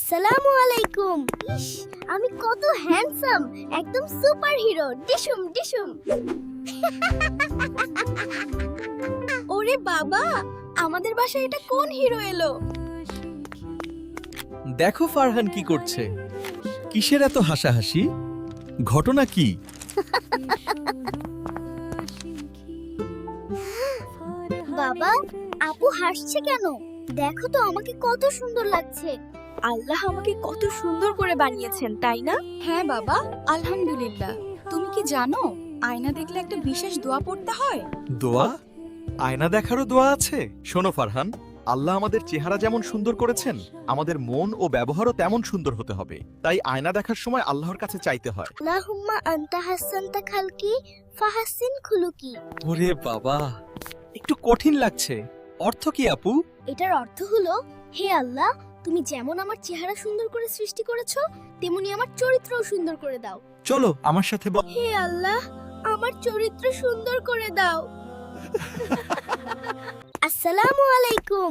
আসসালামু আলাইকুম। ইস, আমি কত হ্যান্ডসাম, একদম সুপার হিরো। ডিসুম ডিসুম। ওরে বাবা, আমাদের বাসায় এটা কোন হিরো এলো? দেখো ফারহান কি করছে। কিসের এত হাসাহাসি? ঘটনা কি? বাবা, আপু হাসছে কেন? দেখো তো আমাকে কত সুন্দর লাগছে। আল্লাহ আমাকে কত সুন্দর করে বানিয়েছেন, তাই না? হ্যাঁ বাবা, আলহামদুলিল্লাহ। তুমি কি জানো আয়না দেখলে একটা বিশেষ দোয়া পড়তে হয়? দোয়া? আয়না দেখারও দোয়া আছে? শোনো ফারহান, আল্লাহ আমাদের চেহারা যেমন সুন্দর করেছেন, আমাদের মন ও ব্যবহারও তেমন সুন্দর হতে হবে। তাই আয়না দেখার সময় আল্লাহর কাছে চাইতে হয়। আল্লাহুম্মা আনতা হাসানতা খালকি ফাহাসিন খুলুকি। ওরে বাবা, একটু কঠিন লাগছে। অর্থ কি আপু? এটার অর্থ হলো, হে আল্লাহ, তুমি যেমন আমার চেহারা সুন্দর করে সৃষ্টি করেছো, তেমনি আমার চরিত্রও সুন্দর করে দাও। চলো আমার সাথে হে আল্লাহ, আমার চরিত্র সুন্দর করে দাও। আসসালামু আলাইকুম।